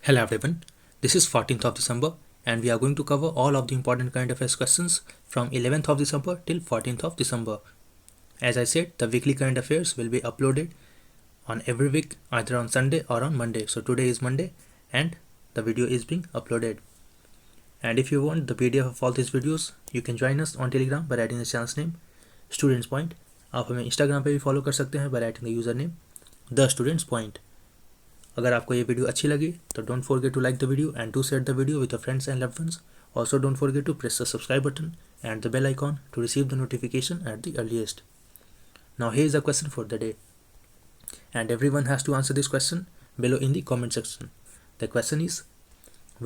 Hello everyone, this is 14th of December and we are going to cover all of the important current affairs questions from 11th of December till 14th of December. As I said, the weekly current affairs will be uploaded on every week either on Sunday or on Monday. So today is Monday and the video is being uploaded. And if you want the PDF of all these videos, you can join us on Telegram by writing the channel's name, Students Point. आप हमें Instagram पे भी follow कर सकते हैं by writing the username, The Students Point. अगर आपको ये वीडियो अच्छी लगी तो don't forget to like the video and to share the video with your friends and loved ones. Also don't forget to press the subscribe button and the bell icon to receive the notification at the earliest. Now here is a question for the day and everyone has to answer this question below in the comment section. The question is,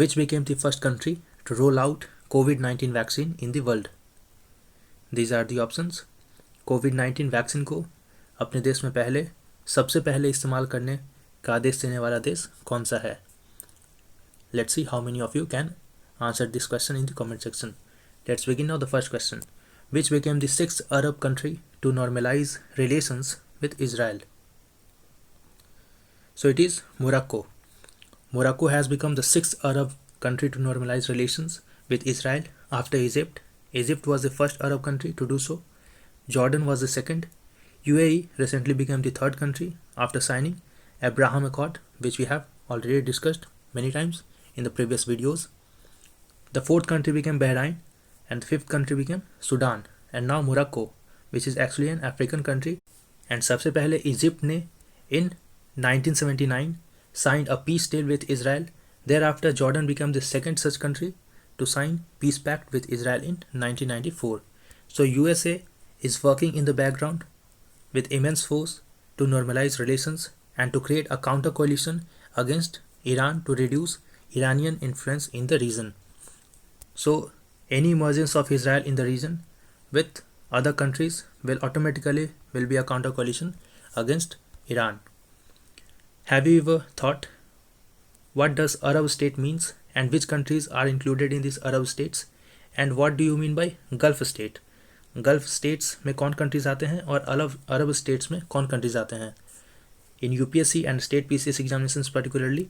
which became the first country to roll out COVID-19 vaccine in the world? These are the options. COVID-19 vaccine को अपने देश में सबसे पहले इस्तेमाल करने का आदेश देने वाला देश कौन सा है? Let's see how many of you can answer this question in the comment section. Let's begin now the first question. Which became the sixth Arab country to normalize relations with Israel? So it is Morocco. Morocco has become the sixth Arab country to normalize relations with Israel after Egypt. Egypt was the first Arab country to do so. Jordan was the second. UAE recently became the third country after signing Abraham Accord, which we have already discussed many times in the previous videos. The fourth country became Bahrain and the fifth country became Sudan and now Morocco, which is actually an African country. And सबसे पहले Egypt ने in 1979 signed a peace deal with Israel. Thereafter Jordan became the second such country to sign peace pact with Israel in 1994. So USA is working in the background with immense force to normalize relations and to create a counter coalition against Iran to reduce Iranian influence in the region. So any emergence of Israel in the region with other countries will automatically be a counter coalition against Iran. Have you ever thought what does Arab state means and which countries are included in these Arab states and what do you mean by Gulf state? Gulf states में कौन countries आते हैं और Arab states में कौन countries आते हैं? In UPSC and state PCS examinations particularly,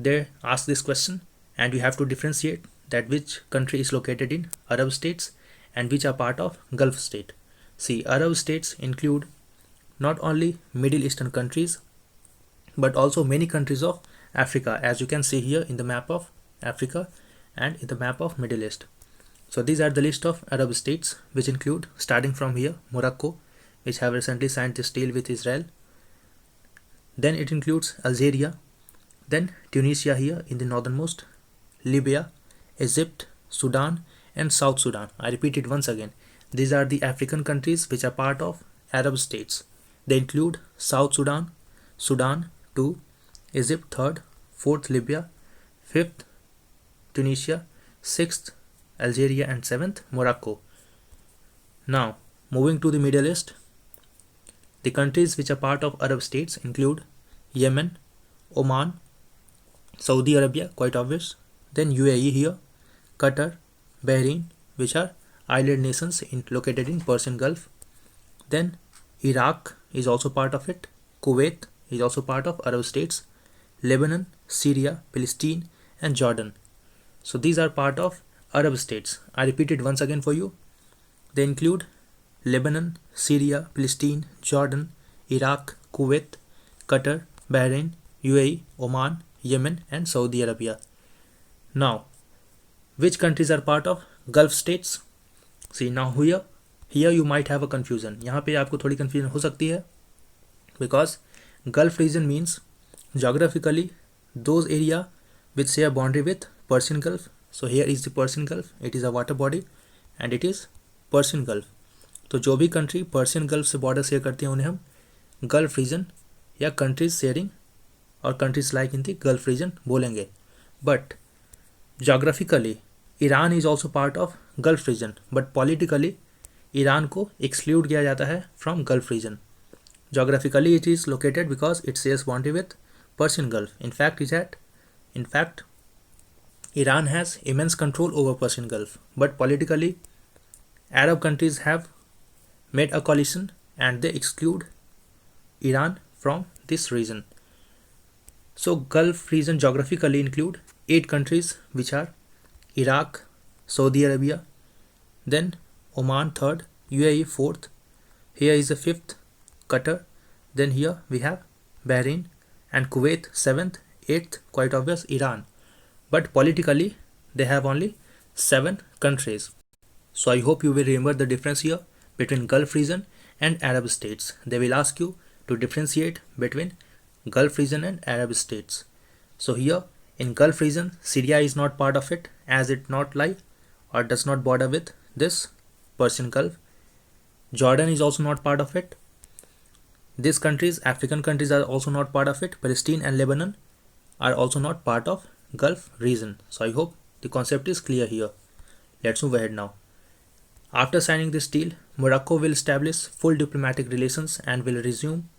they ask this question and you have to differentiate that which country is located in Arab states and which are part of Gulf state. See, Arab states include not only Middle Eastern countries but also many countries of Africa, as you can see here in the map of Africa and in the map of Middle East. So these are the list of Arab states which include, starting from here, Morocco, which have recently signed this deal with Israel. Then it includes Algeria, then Tunisia here in the northernmost, Libya, Egypt, Sudan and South Sudan. I repeat it once again. These are the African countries which are part of Arab states. They include South Sudan, Sudan 2, Egypt 3rd, 4th Libya, 5th Tunisia, 6th Algeria and 7th Morocco. Now moving to the Middle East, the countries which are part of Arab states include Yemen, Oman, Saudi Arabia, quite obvious, then UAE here, Qatar, Bahrain, which are island nations located in Persian Gulf. Then Iraq is also part of it, Kuwait is also part of Arab states, Lebanon, Syria, Palestine and Jordan. So these are part of Arab states. I repeat it once again for you. They include Lebanon, Syria, Palestine, Jordan, Iraq, Kuwait, Qatar, Bahrain, UAE, Oman, Yemen and Saudi Arabia. Now, which countries are part of Gulf states? See, now here you might have a confusion. यहाँ पे आपको थोड़ी confusion हो सकती है because Gulf region means geographically those area which share boundary with Persian Gulf. So here is the Persian Gulf. It is a water body and it is Persian Gulf. तो जो भी कंट्री पर्शियन गल्फ से border share करती हैं उन्हें हम gulf region या countries sharing और countries like in the gulf region बोलेंगे. But geographically Iran is also part of gulf region but politically Iran को एक्सक्लूड किया जाता है from gulf region. Geographically it is located because it shares boundary with Persian Gulf. In fact Iran has immense control over Persian Gulf, but politically Arab countries have made a coalition and they exclude Iran from this region. So Gulf region geographically include 8 countries, which are Iraq, Saudi Arabia, then Oman third, UAE fourth, here is the fifth, Qatar, then here we have Bahrain, and Kuwait seventh, eighth, quite obvious, Iran. But politically they have only 7 countries. So I hope you will remember the difference here between Gulf region and Arab states. They will ask you to differentiate between Gulf region and Arab states. So here in Gulf region, Syria is not part of it, as it not lie or does not border with this Persian Gulf. Jordan is also not part of it. These countries, African countries, are also not part of it. Palestine and Lebanon are also not part of Gulf region. So I hope the concept is clear here. Let's move ahead now. After signing this deal, Morocco will establish full diplomatic relations and will resume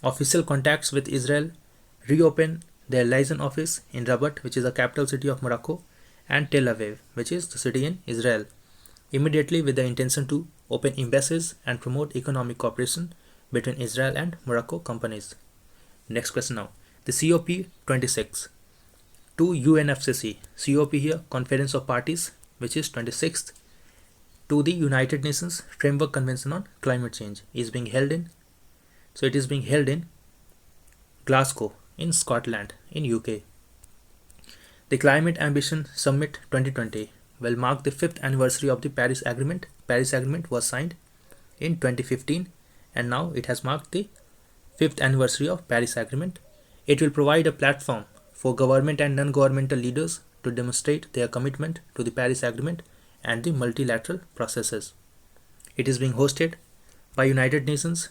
official contacts with Israel, reopen their liaison office in Rabat, which is the capital city of Morocco, and Tel Aviv, which is the city in Israel, immediately with the intention to open embassies and promote economic cooperation between Israel and Morocco companies. Next question now. The COP26 to UNFCCC, COP here, Conference of Parties, which is 26th, to the United Nations Framework Convention on Climate Change is being held in. So it is being held in Glasgow in Scotland in UK. The Climate Ambition Summit 2020 will mark the 5th anniversary of the Paris Agreement. Paris Agreement was signed in 2015 and now it has marked the 5th anniversary of Paris Agreement. It will provide a platform for government and non-governmental leaders to demonstrate their commitment to the Paris Agreement and the multilateral processes. It is being hosted by United Nations,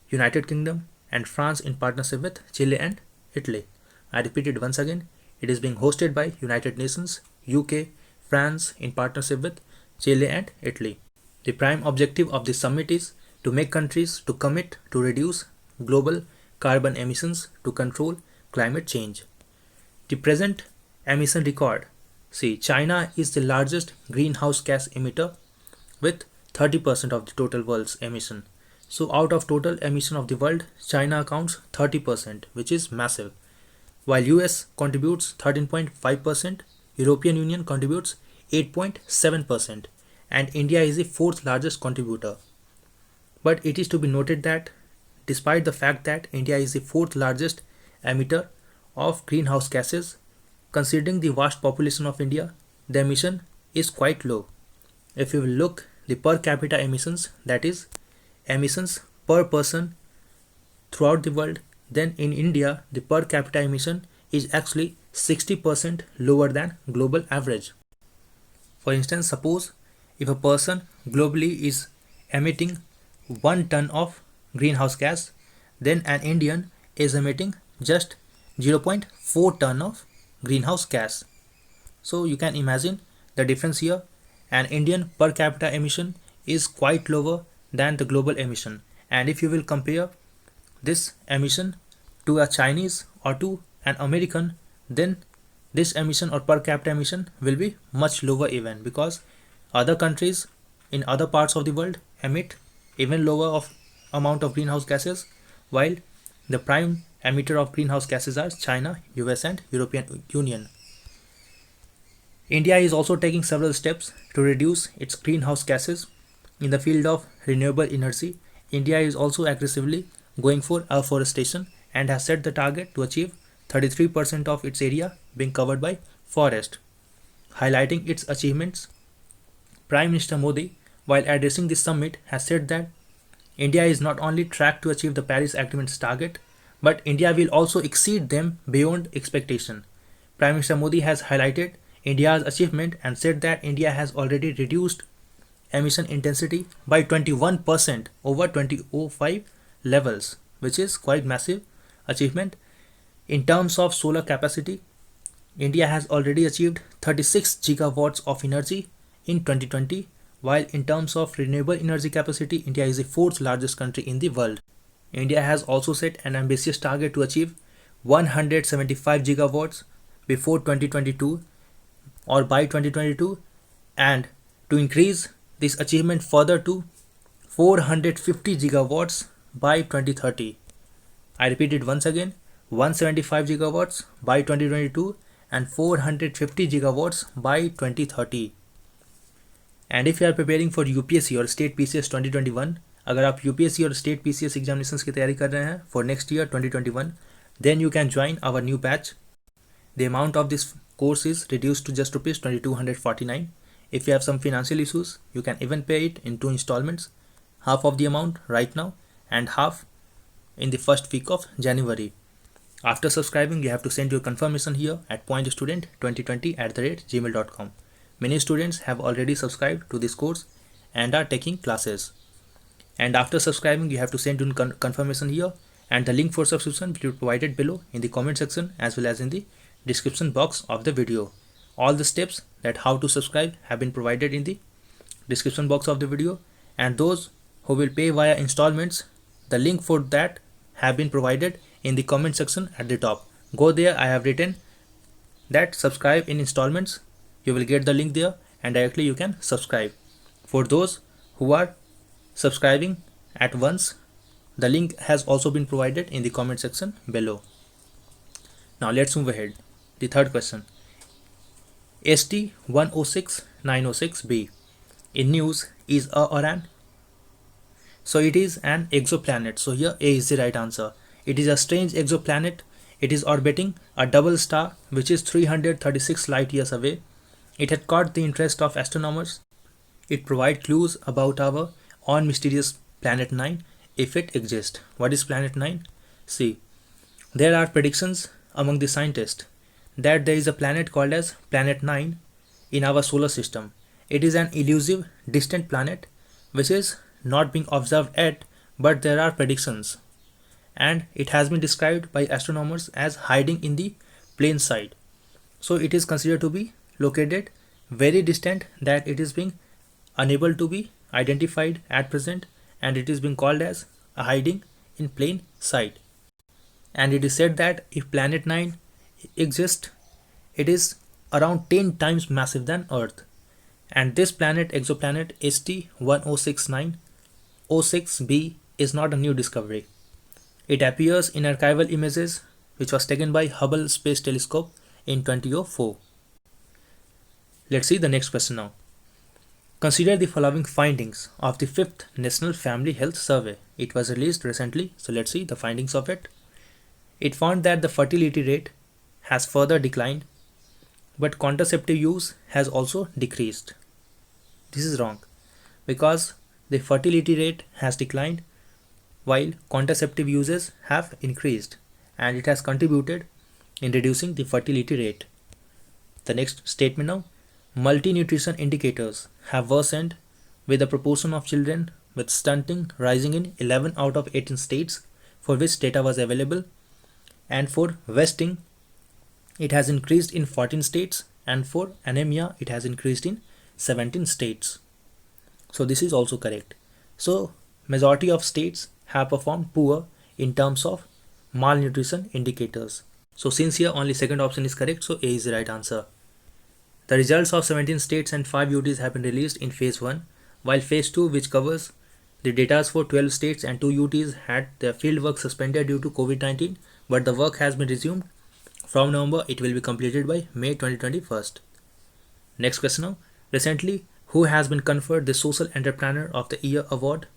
United Kingdom and France in partnership with Chile and Italy. I repeat it once again. It is being hosted by United Nations, UK, France in partnership with Chile and Italy. The prime objective of this summit is to make countries to commit to reduce global carbon emissions to control climate change. The present emission record. See, China is the largest greenhouse gas emitter with 30% of the total world's emission. So out of total emission of the world, China accounts 30%, which is massive. While US contributes 13.5%, European Union contributes 8.7%, and India is the 4th largest contributor. But it is to be noted that despite the fact that India is the 4th largest emitter of greenhouse gases, considering the vast population of India, the emission is quite low. If you will look the per capita emissions, that is emissions per person throughout the world, then in India the per capita emission is actually 60% lower than global average. For instance, suppose if a person globally is emitting 1 ton of greenhouse gas, then an Indian is emitting just 0.4 ton of greenhouse gas. So you can imagine the difference here. An Indian per capita emission is quite lower than the global emission, and if you will compare this emission to a Chinese or to an American, then this emission or per capita emission will be much lower even, because other countries in other parts of the world emit even lower of amount of greenhouse gases, while the prime emitter of greenhouse gases are China, US and European Union. India is also taking several steps to reduce its greenhouse gases. In the field of renewable energy, India is also aggressively going for afforestation and has set the target to achieve 33% of its area being covered by forest. Highlighting its achievements, Prime Minister Modi, while addressing this summit, has said that India is not only tracked to achieve the Paris Agreement's target, but India will also exceed them beyond expectation. Prime Minister Modi has highlighted India's achievement and said that India has already reduced emission intensity by 21% over 2005 levels, which is quite massive achievement. In terms of solar capacity, India has already achieved 36 gigawatts of energy in 2020, while in terms of renewable energy capacity, India is the 4th largest country in the world. India has also set an ambitious target to achieve 175 gigawatts before 2022 or by 2022, and to increase this achievement further to 450 gigawatts by 2030. I repeat it once again, 175 gigawatts by 2022 and 450 gigawatts by 2030. And if you are preparing for UPSC or State PCS 2021, अगर आप UPSC और State PCS examinations की तैयारी कर रहे हैं for next year 2021, then you can join our new batch. The amount of this course is reduced to just rupees 2249. If you have some financial issues, you can even pay it in 2 installments, half of the amount right now and half in the first week of January. After subscribing, you have to send your confirmation here at pointstudent2020@gmail.com. Many students have already subscribed to this course and are taking classes. And after subscribing, you have to send in confirmation here, and the link for subscription will be provided below in the comment section as well as in the description box of the video. All the steps that how to subscribe have been provided in the description box of the video, and those who will pay via installments, the link for that have been provided in the comment section at the top. Go there, I have written that subscribe in installments. You will get the link there and directly you can subscribe. For those who are subscribing at once, the link has also been provided in the comment section below. Now let's move ahead. The third question. ST106906b in news is a or an? So it is an exoplanet. So here A is the right answer. It is a strange exoplanet. It is orbiting a double star which is 336 light years away. It had caught the interest of astronomers. It provides clues about our own mysterious Planet 9 if it exists. What is Planet 9? See, there are predictions among the scientists that there is a planet called as Planet 9 in our solar system. It is an elusive, distant planet which is not being observed yet, but there are predictions. And it has been described by astronomers as hiding in the plain sight. So it is considered to be located very distant, that it is being unable to be identified at present, and it is being called as a hiding in plain sight. And it is said that if Planet 9 exists, it is around 10 times massive than Earth. And this planet, exoplanet ST106906b, is not a new discovery. It appears in archival images which was taken by Hubble Space Telescope in 2004. Let's see the next question now. Consider the following findings of the 5th National Family Health Survey. It was released recently, so let's see the findings of it. It found that the fertility rate has further declined, but contraceptive use has also decreased. This is wrong, because the fertility rate has declined while contraceptive uses have increased, and it has contributed in reducing the fertility rate. The next statement now. Multi-nutrition indicators have worsened, with the proportion of children with stunting rising in 11 out of 18 states for which data was available, and for wasting it has increased in 14 states, and for anemia it has increased in 17 states. So this is also correct. So majority of states have performed poor in terms of malnutrition indicators. So since here only second option is correct, so A is the right answer. The results of 17 states and 5 UTs have been released in Phase 1, while Phase 2, which covers the data for 12 states and 2 UTs, had their fieldwork suspended due to COVID-19, but the work has been resumed. From November, it will be completed by May 2021. Next question now. Recently, who has been conferred the Social Entrepreneur of the Year award?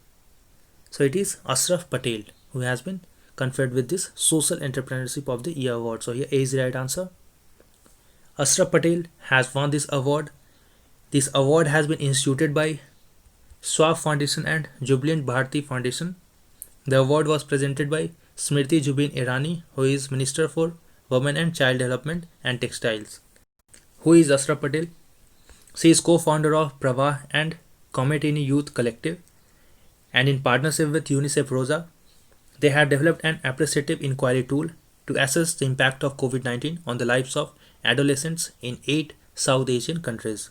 So it is Ashraf Patel who has been conferred with this Social Entrepreneurship of the Year award. So here A is the right answer. Ashraf Patel has won this award. This award has been instituted by Waqf Foundation and Jubilant Bharati Foundation. The award was presented by Smriti Zubin Irani, who is Minister for Women and Child Development and Textiles. Who is Ashraf Patel? She is co-founder of Pravah and Cometini Youth Collective, and in partnership with UNICEF Rosa, they have developed an appreciative inquiry tool to assess the impact of COVID-19 on the lives of adolescents in 8 South Asian countries.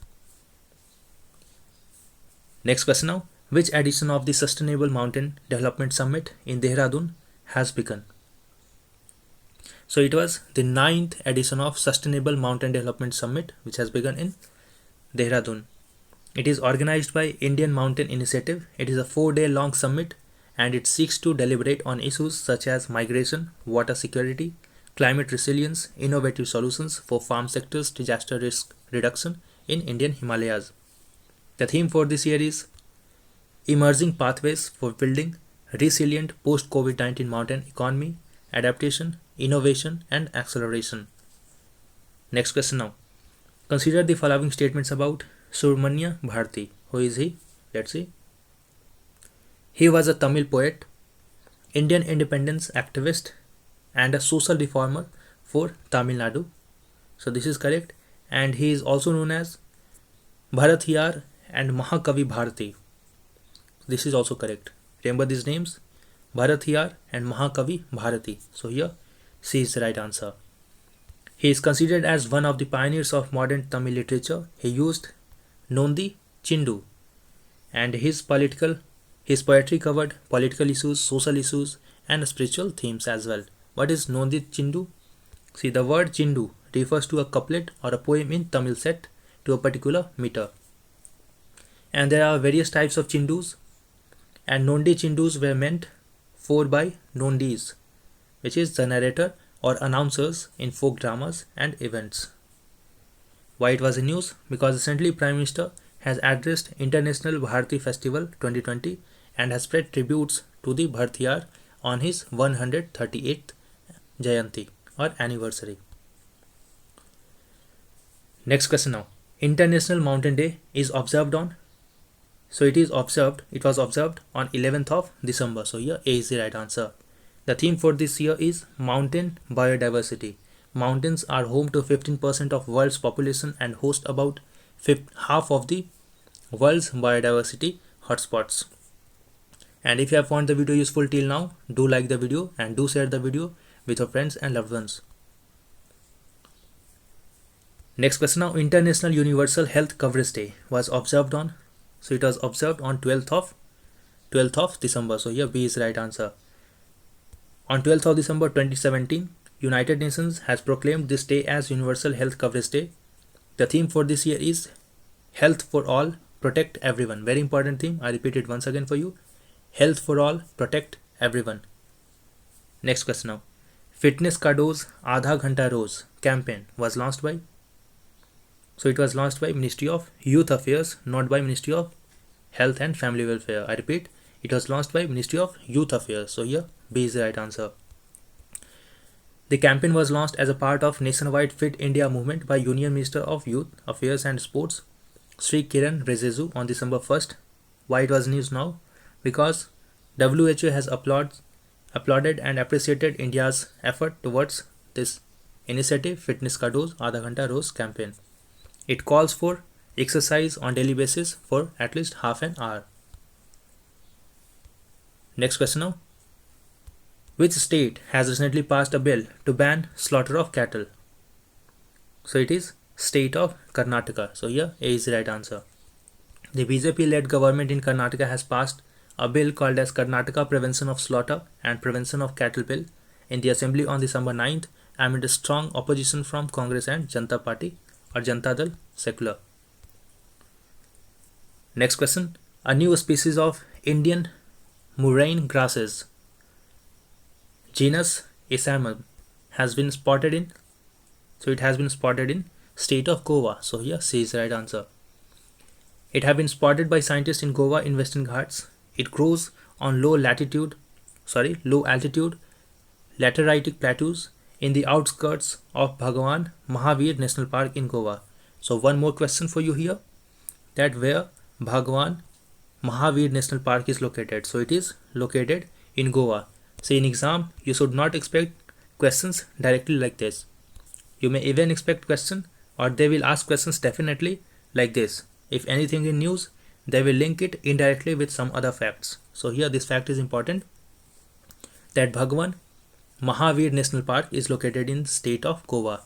Next question now. Which edition of the Sustainable Mountain Development Summit in Dehradun has begun? So it was the 9th edition of Sustainable Mountain Development Summit which has begun in Dehradun. It is organized by Indian Mountain Initiative. It is a 4-day long summit, and it seeks to deliberate on issues such as migration, water security, climate resilience, innovative solutions for farm sectors, disaster risk reduction in Indian Himalayas. The theme for this year is emerging pathways for building resilient post-COVID-19 mountain economy, adaptation, innovation and acceleration. Next question now. Consider the following statements about Subramanya Bharati. Who is he? Let's see. He was a Tamil poet, Indian independence activist and a social reformer for Tamil Nadu. So this is correct. And he is also known as Bharathiyar and Mahakavi Bharati. This is also correct. Remember these names, Bharathiyar and Mahakavi Bharati. So here C is the right answer. He is considered as one of the pioneers of modern Tamil literature. He used Nondi Chindu, and his poetry covered political issues, social issues and spiritual themes as well. What is Nondi Chindu? See, the word Chindu refers to a couplet or a poem in Tamil set to a particular meter. And there are various types of Chindus, and Nondi Chindus were meant for by Nondis, which is the narrator or announcers in folk dramas and events. Why it was in news? Because recently Prime Minister has addressed International Bharati Festival 2020 and has spread tributes to the Bhartiyar on his 138th Jayanti or anniversary. Next question now. International Mountain Day is observed on. So it was observed on 11th of December. So here A is the right answer. The theme for this year is Mountain Biodiversity. Mountains are home to 15% of world's population and host about half of the world's biodiversity hotspots. And if you have found the video useful till now, do like the video and do share the video with your friends and loved ones. Next question now. International Universal Health Coverage Day was observed on. So it was observed on 12th of December. So here B is the right answer. On 12th of December 2017, United Nations has proclaimed this day as Universal Health Coverage Day. The theme for this year is Health for All, Protect Everyone. Very important theme. I repeat it once again for you. Health for All, Protect Everyone. Next question now. Fitness Ka Dose Aadha Ghanta Roz campaign was launched by. So it was launched by Ministry of Youth Affairs, not by Ministry of Health and Family Welfare. I repeat, it was launched by Ministry of Youth Affairs. So here B is the right answer. The campaign was launched as a part of nationwide Fit India movement by Union Minister of Youth Affairs and Sports, Sri Kiran Rijizu, on December 1st. Why it was news now? Because WHO has applauded and appreciated India's effort towards this initiative, Fitness Ka Dose Aadha Ghanta Roz campaign. It calls for exercise on daily basis for at least half an hour. Next question now. Which state has recently passed a bill to ban slaughter of cattle? So it is state of Karnataka. So here A is the right answer. The BJP-led government in Karnataka has passed a bill called as Karnataka Prevention of Slaughter and Prevention of Cattle Bill in the Assembly on December 9th amid a strong opposition from Congress and Janata Party or Janata Dal Secular. Next question. A new species of Indian moraine grasses, genus Asamum, has been spotted in. So it has been spotted in state of Goa. So here C is the right answer. It has been spotted by scientists in Goa in Western Ghats. It grows on low altitude lateritic plateaus in the outskirts of Bhagwan Mahavir National Park in Goa. So one more question for you here, that where Bhagwan Mahavir National Park is located. So it is located in Goa. So in exam, you should not expect questions directly like this. You may even expect question, or they will ask questions definitely like this. If anything in news, they will link it indirectly with some other facts. So here this fact is important, that Bhagwan Mahavir National Park is located in the state of Goa.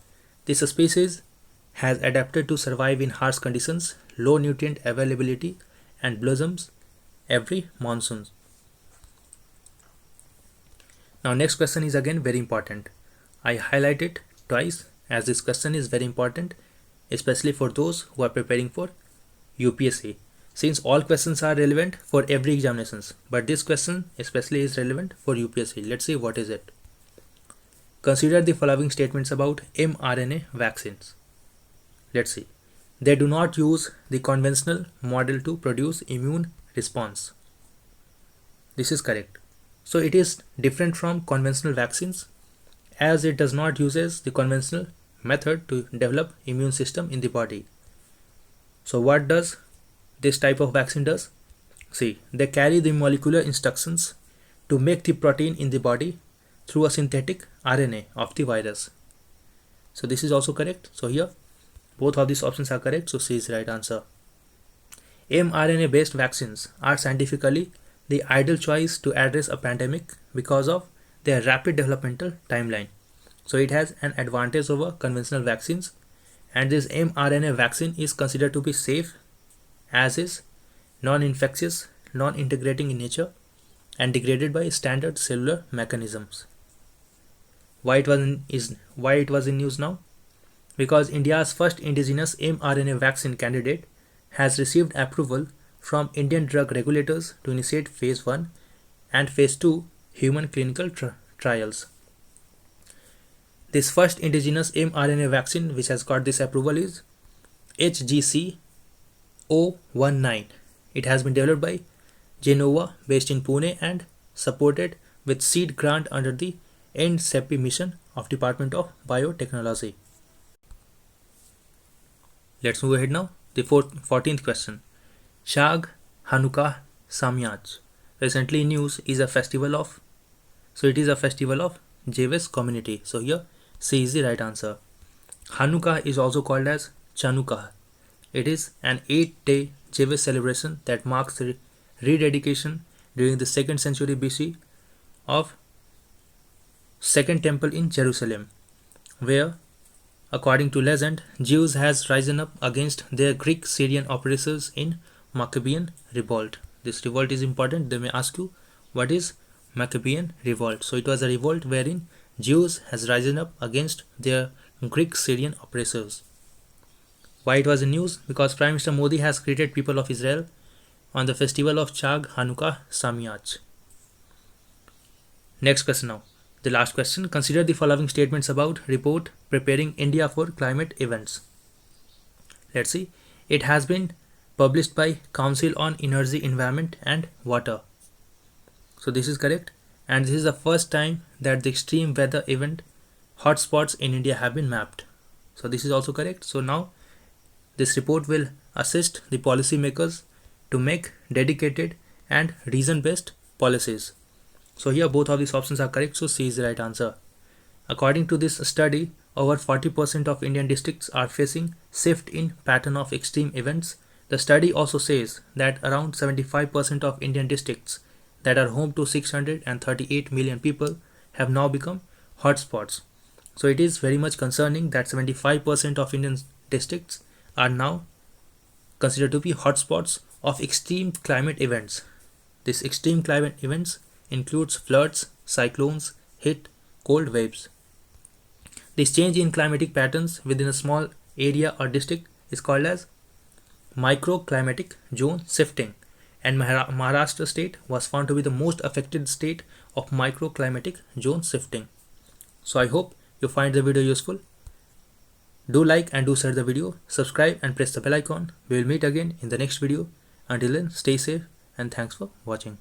This species has adapted to survive in harsh conditions, low nutrient availability, and blossoms every monsoon. Now next question is again very important. I highlight it twice as this question is very important, especially for those who are preparing for UPSC, since all questions are relevant for every examinations, but this question especially is relevant for UPSC. Let's see what is it. Consider the following statements about mRNA vaccines. Let's see. They do not use the conventional model to produce immune response. This is correct. So it is different from conventional vaccines as it does not use the conventional method to develop immune system in the body. So what does this type of vaccine does? See, they carry the molecular instructions to make the protein in the body through a synthetic RNA of the virus. So this is also correct. So here both of these options are correct. So C is the right answer. mRNA based vaccines are scientifically the ideal choice to address a pandemic because of their rapid developmental timeline. So it has an advantage over conventional vaccines, and this mRNA vaccine is considered to be safe as is non-infectious, non-integrating in nature, and degraded by standard cellular mechanisms. Why it was in news now? Because India's first indigenous mRNA vaccine candidate has received approval from Indian drug regulators to initiate phase 1 and phase 2 human clinical trials. This first indigenous mRNA vaccine which has got this approval is HGC-019. It has been developed by Genova based in Pune and supported with seed grant under the NCEPI mission of Department of Biotechnology. Let's move ahead now. The 14th question. Chag Hanukkah Samyaj. Recently in news is a festival of, so it is a festival of Jewish community. So here C is the right answer. Hanukkah is also called as Chanukah. It is an 8-day Jewish celebration that marks the rededication during the 2nd century BC of Second Temple in Jerusalem, where, according to legend, Jews has risen up against their Greek Syrian oppressors in Maccabean revolt. This revolt is important. They may ask you what is Maccabean revolt. So it was a revolt wherein Jews has risen up against their Greek Syrian oppressors. Why it was in news? Because Prime Minister Modi has greeted people of Israel on the festival of Chag Hanukkah Samyaj. Next question now. The last question. Consider the following statements about report preparing India for climate events. Let's see. It has been published by Council on Energy, Environment and Water. So this is correct. And this is the first time that the extreme weather event hotspots in India have been mapped. So this is also correct. So now this report will assist the policymakers to make dedicated and reason-based policies. So here both of these options are correct. So C is the right answer. According to this study, over 40% of Indian districts are facing shift in pattern of extreme events. The study also says that around 75% of Indian districts that are home to 638 million people have now become hotspots. So it is very much concerning that 75% of Indian districts are now considered to be hotspots of extreme climate events. These extreme climate events includes floods, cyclones, heat, cold waves. This change in climatic patterns within a small area or district is called as microclimatic zone shifting, and Maharashtra state was found to be the most affected state of microclimatic zone shifting. So I hope you find the video useful. Do like and do share the video, subscribe and press the bell icon. We will meet again in the next video. Until then, stay safe and thanks for watching.